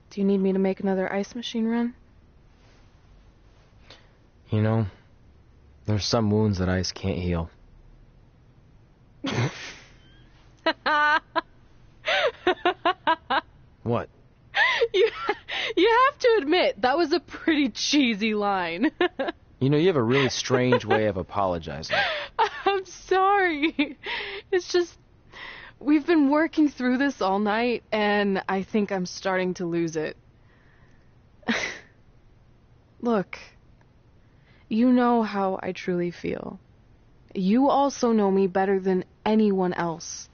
Do you need me to make another ice machine run? You know, there's some wounds that ice can't heal. What? You have to admit, that was a pretty cheesy line. You know, you have a really strange way of apologizing. I'm sorry. It's just, we've been working through this all night, and I think I'm starting to lose it. Look, you know how I truly feel. You also know me better than anyone else.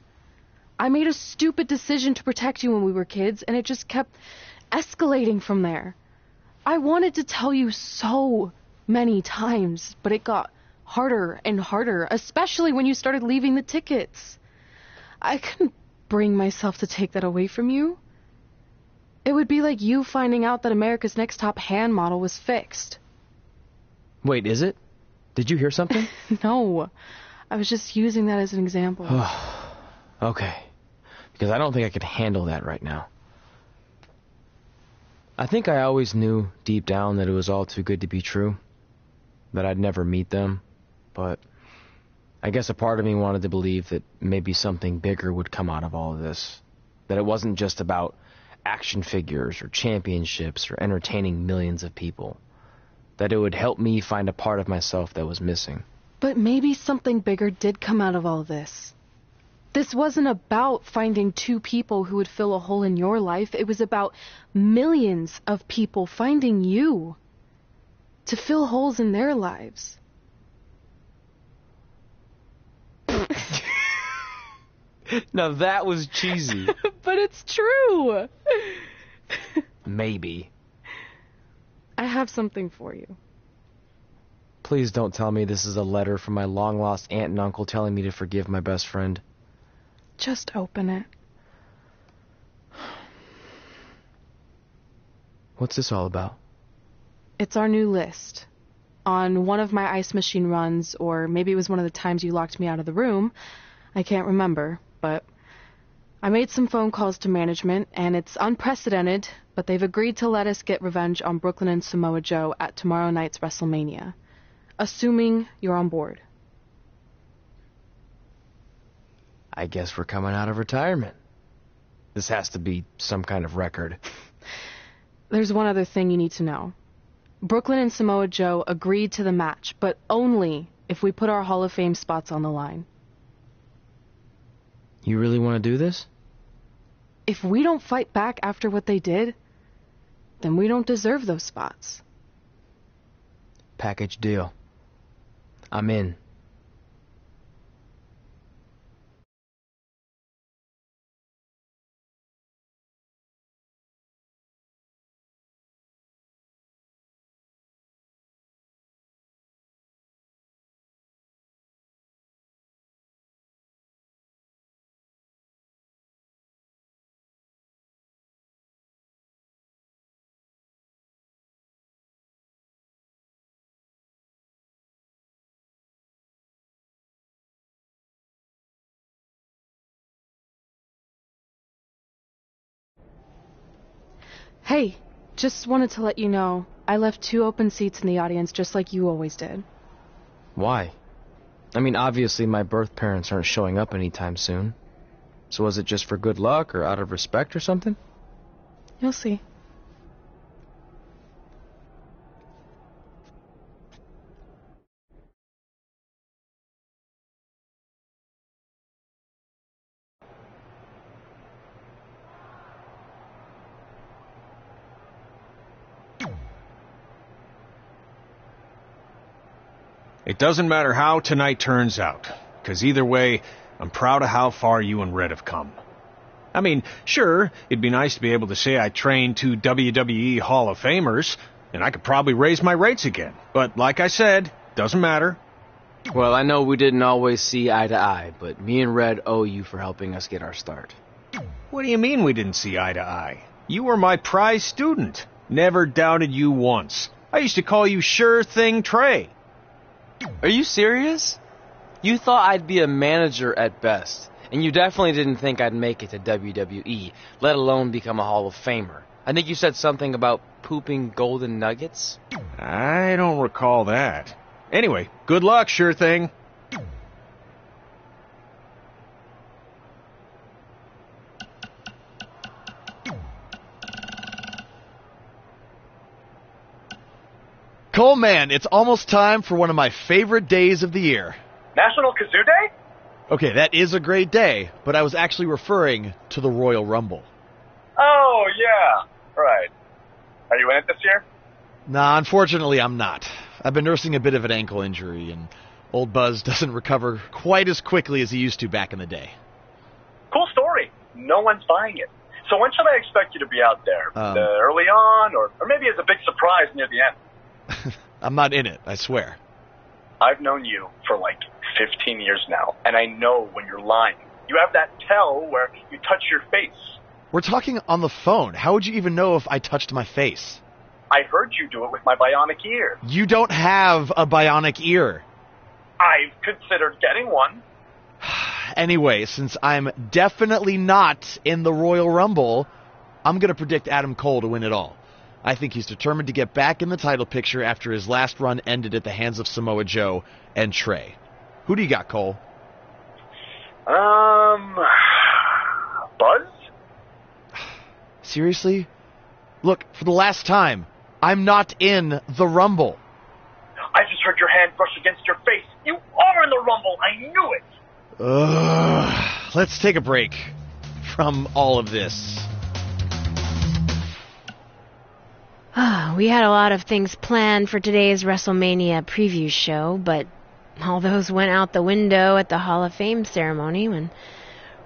I made a stupid decision to protect you when we were kids, and it just kept escalating from there. I wanted to tell you so many times, but it got harder and harder, especially when you started leaving the tickets. I couldn't bring myself to take that away from you. It would be like you finding out that America's Next Top Hand model was fixed. Wait, is it? Did you hear something? No, I was just using that as an example. Okay, because I don't think I could handle that right now. I think I always knew deep down that it was all too good to be true, that I'd never meet them, but I guess a part of me wanted to believe that maybe something bigger would come out of all of this, that it wasn't just about action figures or championships or entertaining millions of people, that it would help me find a part of myself that was missing. But maybe something bigger did come out of all this. This wasn't about finding two people who would fill a hole in your life. It was about millions of people finding you to fill holes in their lives. Now that was cheesy. But it's true. Maybe. I have something for you. Please don't tell me this is a letter from my long-lost aunt and uncle telling me to forgive my best friend. Just open it. What's this all about? It's our new list. On one of my ice machine runs, or maybe it was one of the times you locked me out of the room, I can't remember, but I made some phone calls to management, and it's unprecedented, but they've agreed to let us get revenge on Brooklyn and Samoa Joe at tomorrow night's WrestleMania, assuming you're on board. I guess we're coming out of retirement. This has to be some kind of record. There's one other thing you need to know. Brooklyn and Samoa Joe agreed to the match, but only if we put our Hall of Fame spots on the line. You really want to do this? If we don't fight back after what they did, then we don't deserve those spots. Package deal. I'm in. Hey, just wanted to let you know, I left 2 open seats in the audience just like you always did. Why? I mean, obviously my birth parents aren't showing up anytime soon. So was it just for good luck or out of respect or something? You'll see. It doesn't matter how tonight turns out, because either way, I'm proud of how far you and Red have come. I mean, sure, it'd be nice to be able to say I trained 2 WWE Hall of Famers, and I could probably raise my rates again. But like I said, doesn't matter. Well, I know we didn't always see eye to eye, but me and Red owe you for helping us get our start. What do you mean we didn't see eye to eye? You were my prize student. Never doubted you once. I used to call you Sure Thing Trey. Are you serious? You thought I'd be a manager at best, and you definitely didn't think I'd make it to WWE, let alone become a Hall of Famer. I think you said something about pooping golden nuggets? I don't recall that. Anyway, good luck, Sure Thing. Cole, man, it's almost time for one of my favorite days of the year. National Kazoo Day? Okay, that is a great day, but I was actually referring to the Royal Rumble. Oh, yeah. Right. Are you in it this year? Nah, unfortunately, I'm not. I've been nursing a bit of an ankle injury, and old Buzz doesn't recover quite as quickly as he used to back in the day. Cool story. No one's buying it. So when should I expect you to be out there? Early on, or maybe as a big surprise near the end? I'm not in it, I swear. I've known you for like 15 years now, and I know when you're lying. You have that tell where you touch your face. We're talking on the phone. How would you even know if I touched my face? I heard you do it with my bionic ear. You don't have a bionic ear. I've considered getting one. Anyway, since I'm definitely not in the Royal Rumble, I'm going to predict Adam Cole to win it all. I think he's determined to get back in the title picture after his last run ended at the hands of Samoa Joe and Trey. Who do you got, Cole? Buzz? Seriously? Look, for the last time, I'm not in the Rumble. I just heard your hand brush against your face. You are in the Rumble. I knew it. Let's take a break from all of this. We had a lot of things planned for today's WrestleMania preview show, but all those went out the window at the Hall of Fame ceremony when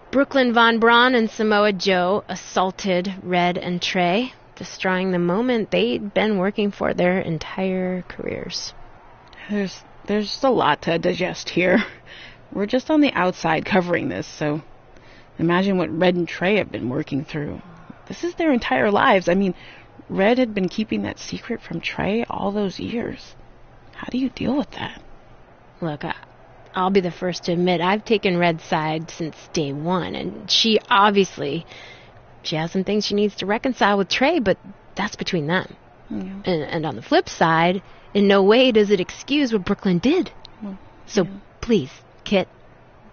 Brooklyn Von Braun and Samoa Joe assaulted Red and Trey, destroying the moment they'd been working for their entire careers. There's just a lot to digest here. We're just on the outside covering this, so imagine what Red and Trey have been working through. This is their entire lives. I mean, Red had been keeping that secret from Trey all those years. How do you deal with that? Look, I'll be the first to admit I've taken Red's side since day one, and she has some things she needs to reconcile with Trey, but that's between them. Yeah. And on the flip side, in no way does it excuse what Brooklyn did. So please, Kit,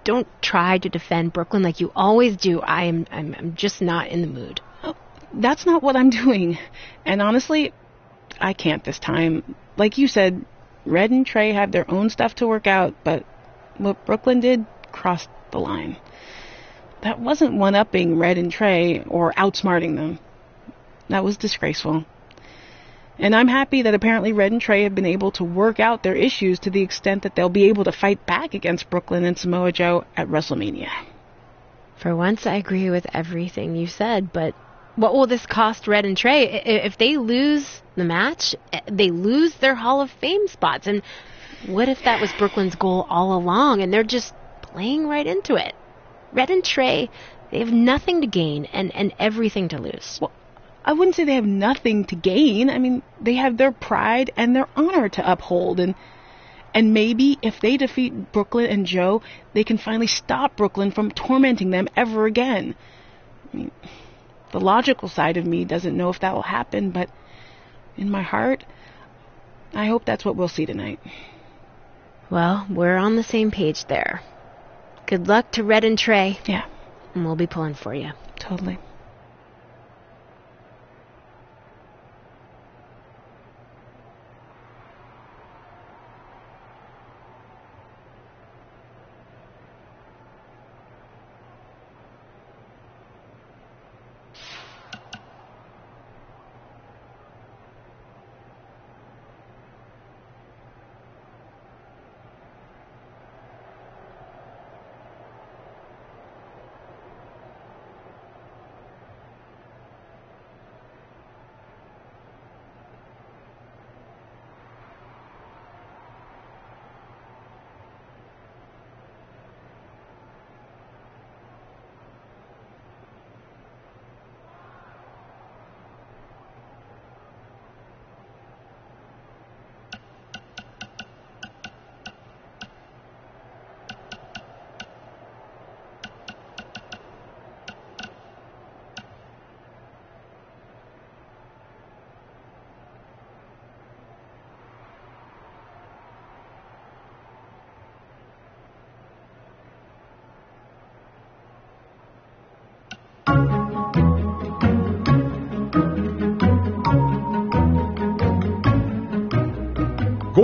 don't try to defend Brooklyn like you always do. I'm just not in the mood. That's not what I'm doing. And honestly, I can't this time. Like you said, Red and Trey have their own stuff to work out, but what Brooklyn did crossed the line. That wasn't one-upping Red and Trey or outsmarting them. That was disgraceful. And I'm happy that apparently Red and Trey have been able to work out their issues to the extent that they'll be able to fight back against Brooklyn and Samoa Joe at WrestleMania. For once, I agree with everything you said, but what will this cost Red and Trey? If they lose the match, they lose their Hall of Fame spots. And what if that was Brooklyn's goal all along and they're just playing right into it? Red and Trey, they have nothing to gain and everything to lose. Well, I wouldn't say they have nothing to gain. I mean, they have their pride and their honor to uphold. And maybe if they defeat Brooklyn and Joe, they can finally stop Brooklyn from tormenting them ever again. I mean, the logical side of me doesn't know if that will happen, but in my heart, I hope that's what we'll see tonight. Well, we're on the same page there. Good luck to Red and Trey. Yeah. And we'll be pulling for you. Totally.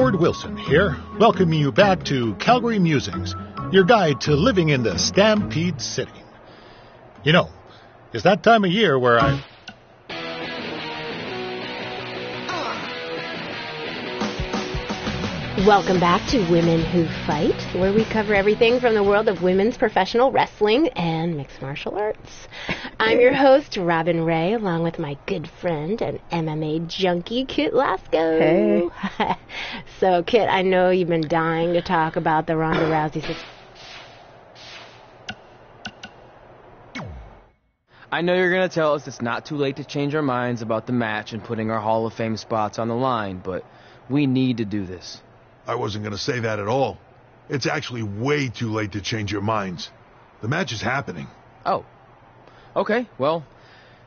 Lord Wilson here, welcoming you back to Calgary Musings, your guide to living in the Stampede City. You know, it's that time of year where I... Welcome back to Women Who Fight, where we cover everything from the world of women's professional wrestling and mixed martial arts. I'm your host, Robin Ray, along with my good friend and MMA junkie, Kit Lasco. Hey. So, Kit, I know you've been dying to talk about the Ronda Rousey situation. I know you're going to tell us it's not too late to change our minds about the match and putting our Hall of Fame spots on the line, but we need to do this. I wasn't going to say that at all. It's actually way too late to change your minds. The match is happening. Oh. Okay, well,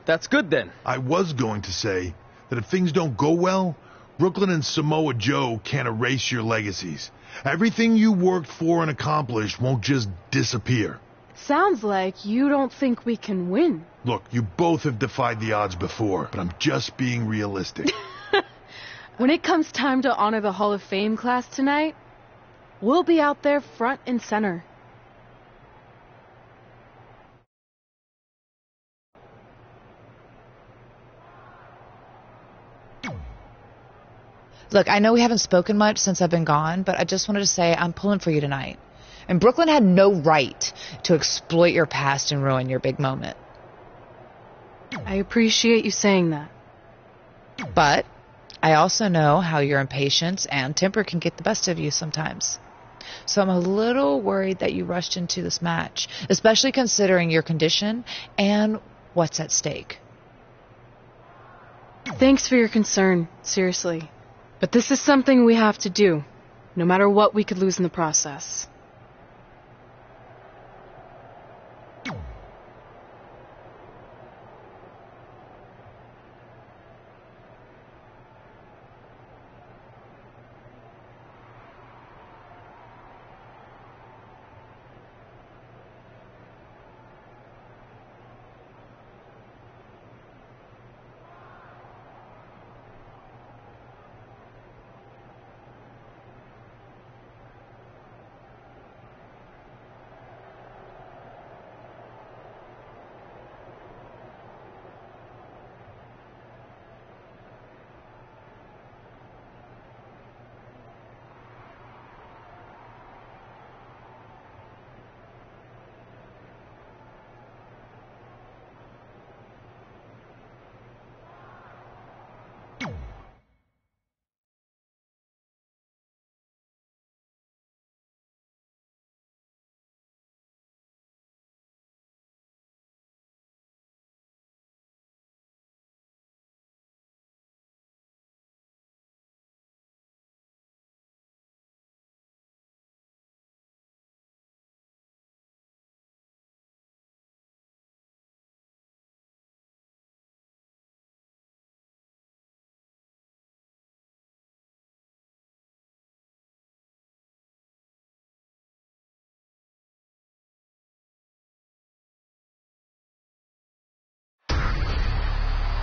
that's good then. I was going to say that if things don't go well, Brooklyn and Samoa Joe can't erase your legacies. Everything you worked for and accomplished won't just disappear. Sounds like you don't think we can win. Look, you both have defied the odds before, but I'm just being realistic. When it comes time to honor the Hall of Fame class tonight, we'll be out there front and center. Look, I know we haven't spoken much since I've been gone, but I just wanted to say I'm pulling for you tonight. And Brooklyn had no right to exploit your past and ruin your big moment. I appreciate you saying that. But I also know how your impatience and temper can get the best of you sometimes. So I'm a little worried that you rushed into this match, especially considering your condition and what's at stake. Thanks for your concern, seriously. But this is something we have to do, no matter what we could lose in the process.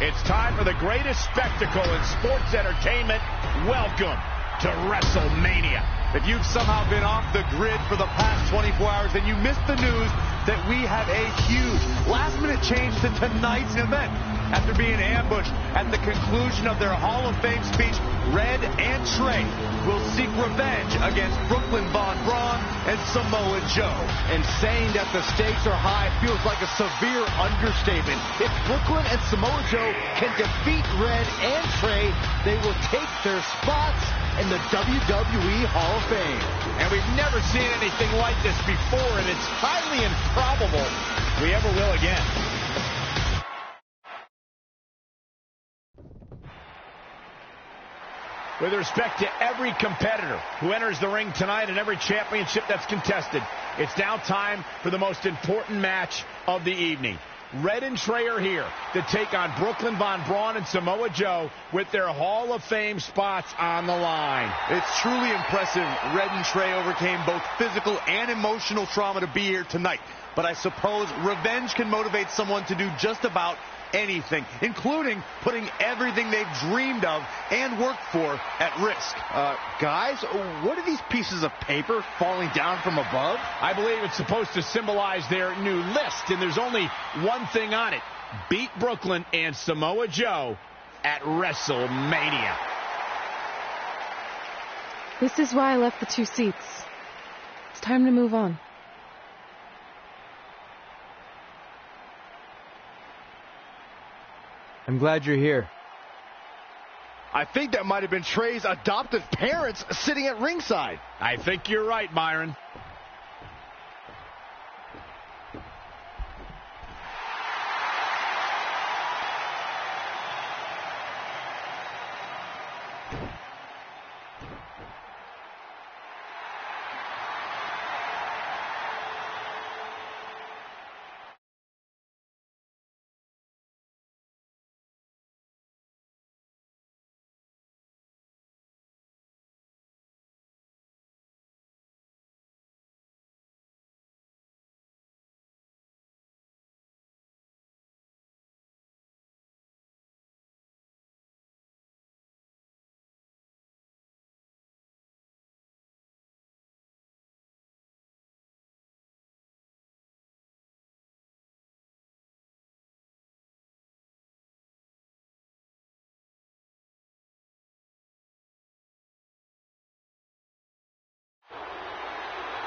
It's time for the greatest spectacle in sports entertainment. Welcome to WrestleMania. If you've somehow been off the grid for the past 24 hours, then you missed the news that we have a huge last-minute change to tonight's event. After being ambushed at the conclusion of their Hall of Fame speech, Red and Trey will seek revenge against Brooklyn Von Braun and Samoa Joe. And saying that the stakes are high feels like a severe understatement. If Brooklyn and Samoa Joe can defeat Red and Trey, they will take their spots in the WWE Hall of Fame. And we've never seen anything like this before, and it's highly improbable we ever will again. With respect to every competitor who enters the ring tonight and every championship that's contested, it's now time for the most important match of the evening. Red and Trey are here to take on Brooklyn Von Braun and Samoa Joe with their Hall of Fame spots on the line. It's truly impressive. Red and Trey overcame both physical and emotional trauma to be here tonight. But I suppose revenge can motivate someone to do just about anything, including putting everything they've dreamed of and worked for at risk. Guys, what are these pieces of paper falling down from above? I believe it's supposed to symbolize their new list, and there's only one thing on it. Beat Brooklyn and Samoa Joe at WrestleMania. This is why I left the 2 seats. It's time to move on. I'm glad you're here. I think that might have been Trey's adoptive parents sitting at ringside. I think you're right, Byron.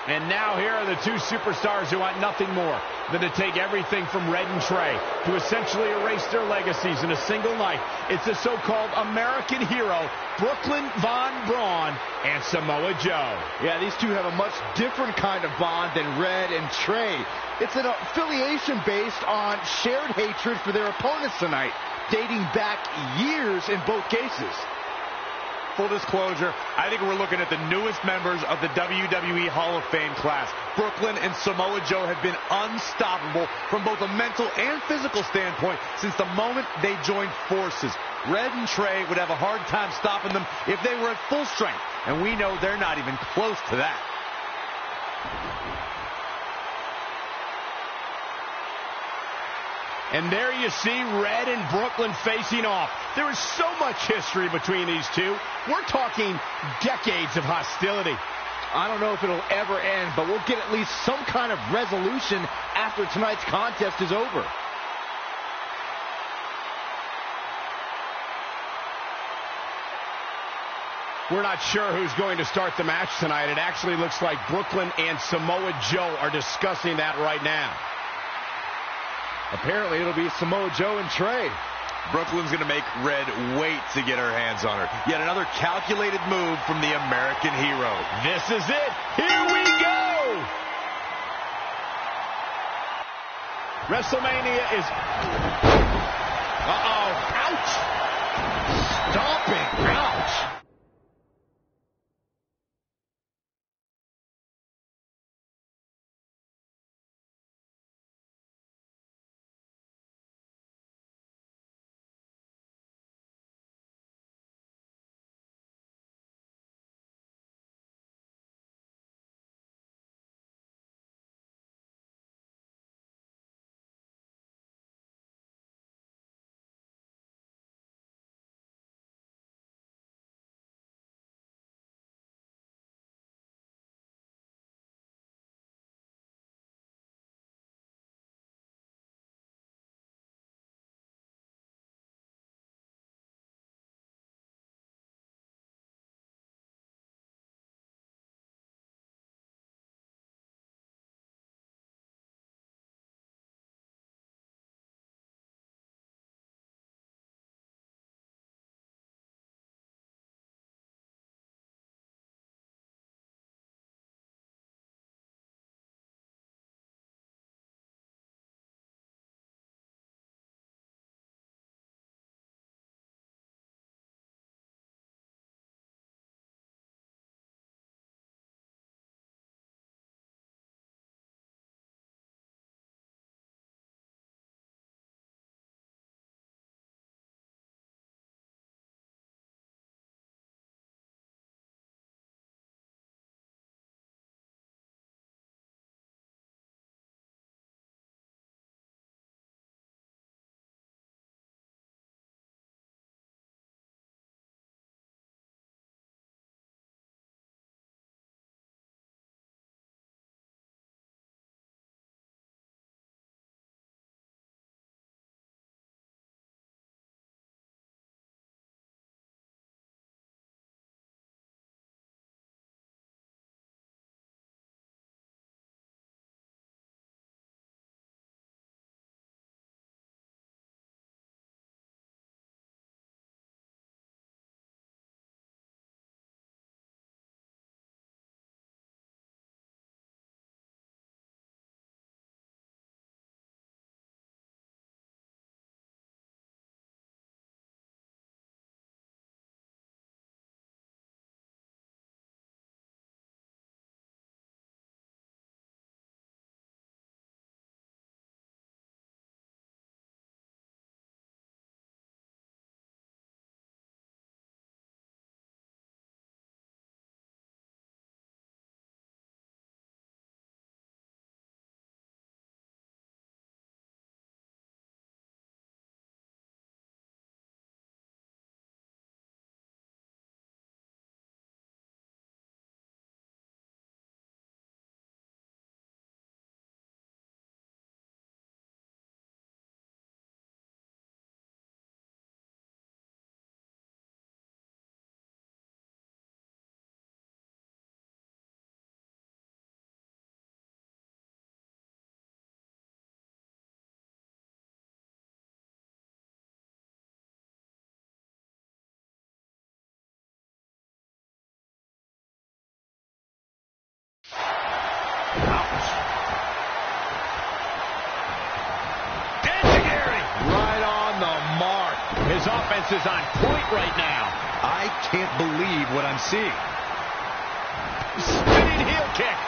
And now here are the two superstars who want nothing more than to take everything from Red and Trey to essentially erase their legacies in a single night. It's the so-called American hero, Brooklyn Von Braun and Samoa Joe. Yeah, these two have a much different kind of bond than Red and Trey. It's an affiliation based on shared hatred for their opponents tonight, dating back years in both cases. Full disclosure, I think we're looking at the newest members of the WWE Hall of Fame class. Brooklyn and Samoa Joe have been unstoppable from both a mental and physical standpoint since the moment they joined forces. Red and Trey would have a hard time stopping them if they were at full strength, and we know they're not even close to that. And there you see Red and Brooklyn facing off. There is so much history between these two. We're talking decades of hostility. I don't know if it'll ever end, but we'll get at least some kind of resolution after tonight's contest is over. We're not sure who's going to start the match tonight. It actually looks like Brooklyn and Samoa Joe are discussing that right now. Apparently, it'll be Samoa Joe and Trey. Brooklyn's going to make Red wait to get her hands on her. Yet another calculated move from the American hero. This is it. Here we go. WrestleMania is... Uh-oh. Ouch. Stomping. Ouch. His offense is on point right now. I can't believe what I'm seeing. Spinning heel kick.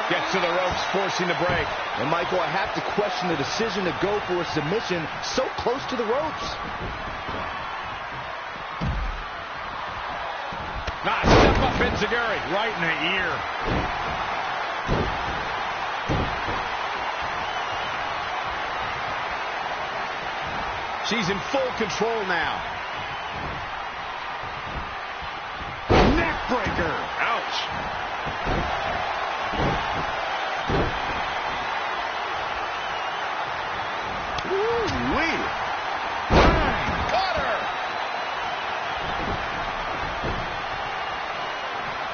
Gets to the ropes, forcing the break. And Michael, I have to question the decision to go for a submission so close to the ropes. Step up Enziguri, right in the ear. She's in full control now. Neck breaker. Ouch.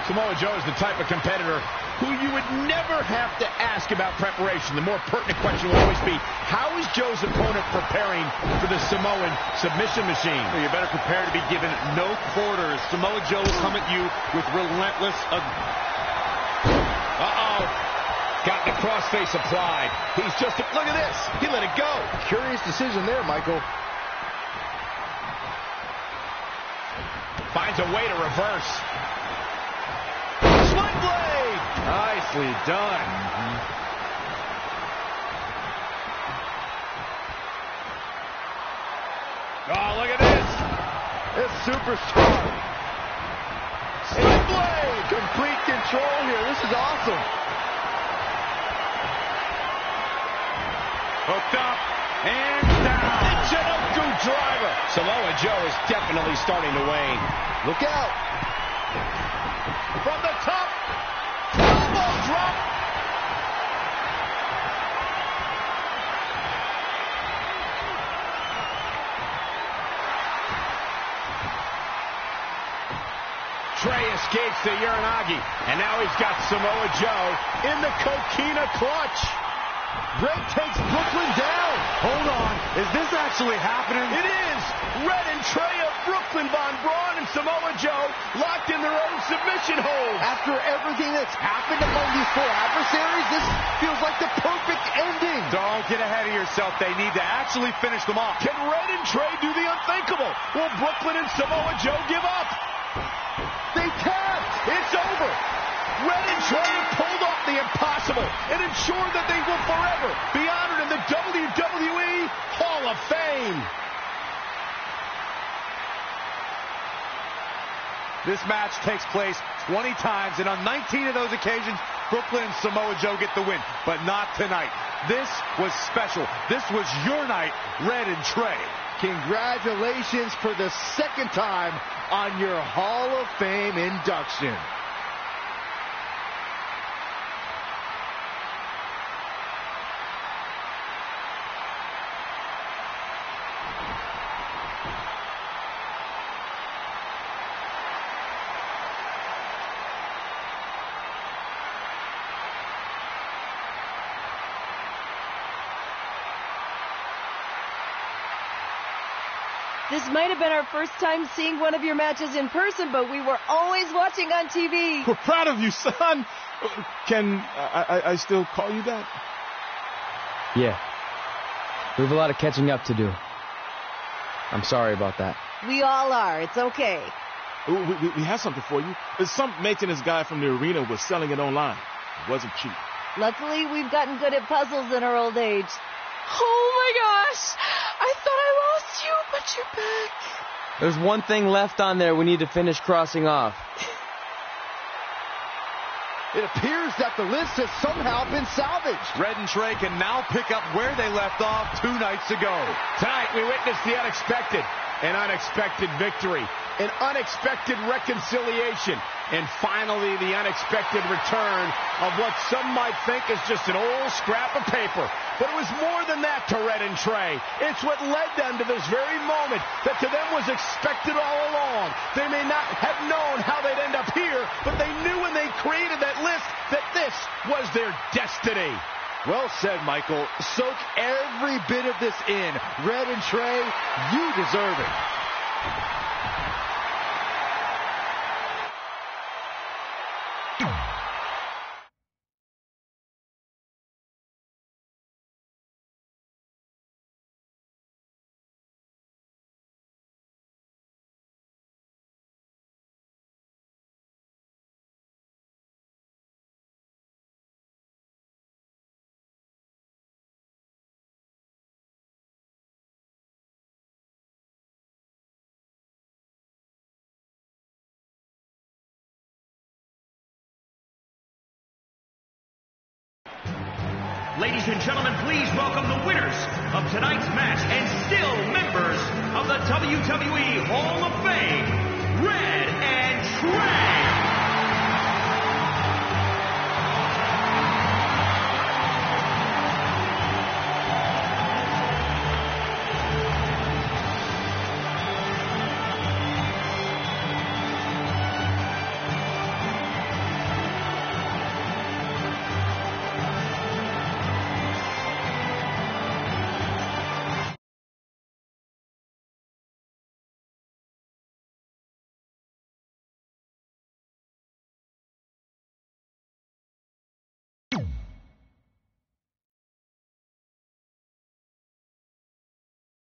Samoa Joe is the type of competitor who you would never have to ask about preparation. The more pertinent question will always be, how is Joe's opponent preparing for the Samoan submission machine? Well, you better prepare to be given no quarters. Samoa Joe will come at you with relentless... Got the crossface applied. He's just... Look at this. He let it go. Curious decision there, Michael. Finds a way to reverse. Sling blade! Nicely done. Oh, look at this. It's superstar. Sling blade! Complete control here. This is awesome. Hooked up and down. The Chinoku driver. Samoa Joe is definitely starting to wane. Look out. From the top. Elbow drop. Trey escapes the Uranagi. And now he's got Samoa Joe in the coquina clutch. Red takes Brooklyn down. Hold on. Is this actually happening? It is. Red and Trey of Brooklyn, Von Braun, and Samoa Joe locked in their own submission hold. After everything that's happened among these four adversaries, this feels like the perfect ending. Don't get ahead of yourself. They need to actually finish them off. Can Red and Trey do the unthinkable? Will Brooklyn and Samoa Joe give up? They tapped. It's over. Red and Trey have pulled off the impossible and ensured that they will forever be honored in the WWE Hall of Fame. This match takes place 20 times, and on 19 of those occasions, Brooklyn and Samoa Joe get the win, but not tonight. This was special. This was your night, Red and Trey. Congratulations for the second time on your Hall of Fame induction. This might have been our first time seeing one of your matches in person, but we were always watching on TV. We're proud of you, son. Can I still call you that? Yeah. We have a lot of catching up to do. I'm sorry about that. We all are. It's okay. We have something for you. Some maintenance guy from the arena was selling it online. It wasn't cheap. Luckily, we've gotten good at puzzles in our old age. Oh my gosh! I thought I lost you, but you're back. There's one thing left on there we need to finish crossing off. It appears that the list has somehow been salvaged. Red and Trey can now pick up where they left off 2 nights ago. Tonight, we witnessed the unexpected, an unexpected victory, an unexpected reconciliation, and finally the unexpected return of what some might think is just an old scrap of paper. But it was more than that to Red and Trey. It's what led them to this very moment that to them was expected all along. They may not have known how they'd end up here, but they knew when they created that list that this was their destiny. Well said, Michael. Soak every bit of this in. Red and Trey, you deserve it. Ladies and gentlemen, please welcome the winners of tonight's match and still members of the WWE Hall of Fame, Red and Trey.